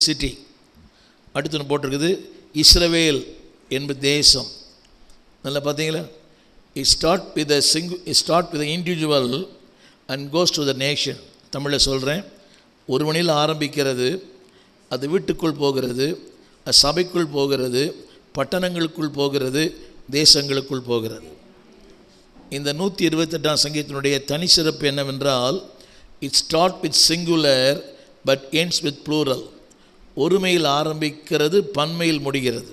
City. அடுத்து போட்டிருக்குது இஸ்ரவேல் என்பது தேசம். நல்லா பார்த்தீங்களா? It start with individual and cos to the nation. தமிழில் சொல்கிறேன், ஒரு மணியில் ஆரம்பிக்கிறது, அது வீட்டுக்குள் போகிறது, அது சபைக்குள் போகிறது, பட்டணங்களுக்குள் போகிறது, தேசங்களுக்குள் போகிறது. இந்த 128ஆம் சங்கீதத்தினுடைய தனி சிறப்பு என்னவென்றால், it start with singular but ends with plural. ஒருமையில் ஆரம்பிக்கிறது, பன்மையில் முடிகிறது.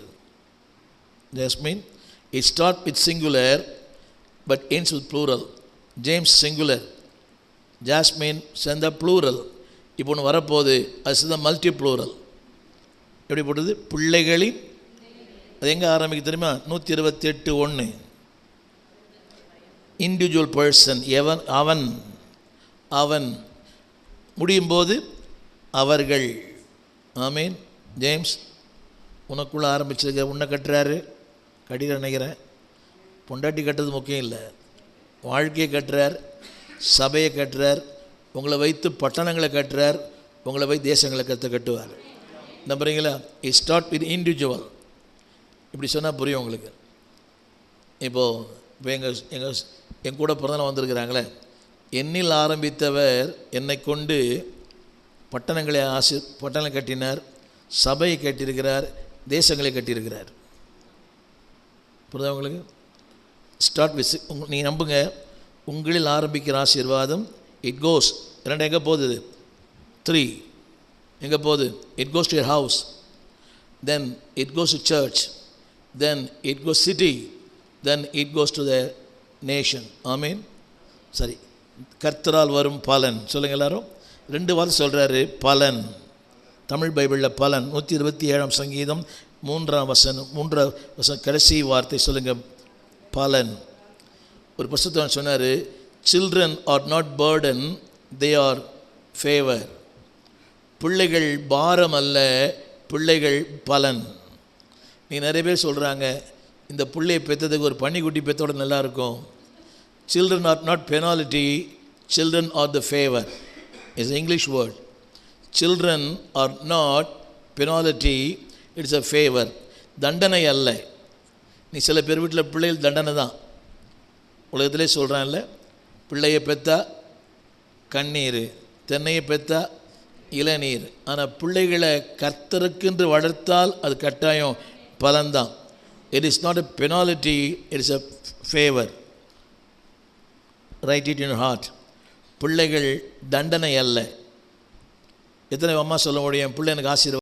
Jasmine, it start with singular but ends with plural. James singular, Jasmine சேர்ந்த ப்ளூரல். இப்போ ஒன்று வரப்போகுது, அது சேர்ந்த மல்டி ப்ளூரல். எப்படி போட்டது? பிள்ளைகளின். அது எங்கே ஆரம்பிக்க தெரியுமா? 128:1. இண்டிவிஜுவல் பர்சன், எவன், அவன், அவன். முடியும் போது அவர்கள். ஆமீன். ஜேம்ஸ், உனக்குள்ளே ஆரம்பிச்சிருக்க, உன்னை கட்டுறாரு, கடிகிற நினைக்கிறேன். பொண்டாட்டி கட்டுறது முக்கியம் இல்லை, வாழ்க்கையை கட்டுறார், சபையை கட்டுறார், உங்களை வைத்து பட்டணங்களை கட்டுறார், உங்களை வைத்து தேசங்களை கட்டுவார். நம்புறீங்களா? It start with individual. இப்படி சொன்னால் புரியும் உங்களுக்கு. இப்போ என் கூட பிறந்தநாள் வந்திருக்கிறாங்களே, என்னில் ஆரம்பித்தவர் என்னை கொண்டு பட்டணங்களை கட்டினார், சபையை கட்டியிருக்கிறார், தேசங்களை கட்டியிருக்கிறார். புரியுதா உங்களுக்கு? ஸ்டார்ட் வித், நீங்கள் நம்புங்க, உங்களில் ஆரம்பிக்கிற ஆசீர்வாதம் இட் கோஸ். 2 எங்கே போகுது? 3 எங்கே போகுது? It goes to your house, then it goes to church, then it goes city, then it goes to the nation. ஆமீன். சரி, கர்த்தரால் வரும் பலன் சொல்லுங்கள் எல்லாரும். 2 வாரம் சொல்கிறாரு பலன். தமிழ் பைபிளில் பலன் 127ஆம் சங்கீதம் 3ஆம் வசனம் கடைசி வார்த்தை சொல்லுங்கள், பலன். ஒரு புத்தகத்தில் சொன்னார், children are not burden, they are favour. பிள்ளைகள் பாரம் அல்ல, பிள்ளைகள் பலன். நீ நிறைய பேர் சொல்கிறாங்க, இந்த பிள்ளையை பெற்றதுக்கு ஒரு பன்னிக்குட்டி பெற்றோட நல்லாயிருக்கும். Children are not penalty, children are the favour. It's English word. Children are not penalty, it's a favour. தண்டனை அல்ல. நீ சில பேர் வீட்டில் பிள்ளைகள் தண்டனை தான். உலகத்திலே சொல்கிறான்ல, பிள்ளையை பெற்றா கண்ணீர், தென்னையை பெற்றா இளநீர். ஆனால் பிள்ளைகளை கர்த்தருக்கென்று வளர்த்தால் அது கட்டாயம் பலன்தான். It is not a penalty, it is a favour. Write it in heart. பிள்ளைகள் தண்டனை அல்ல. எத்தனை அம்மா சொல்ல முடியும், பிள்ளை எனக்கு ஆசீர்வாதம்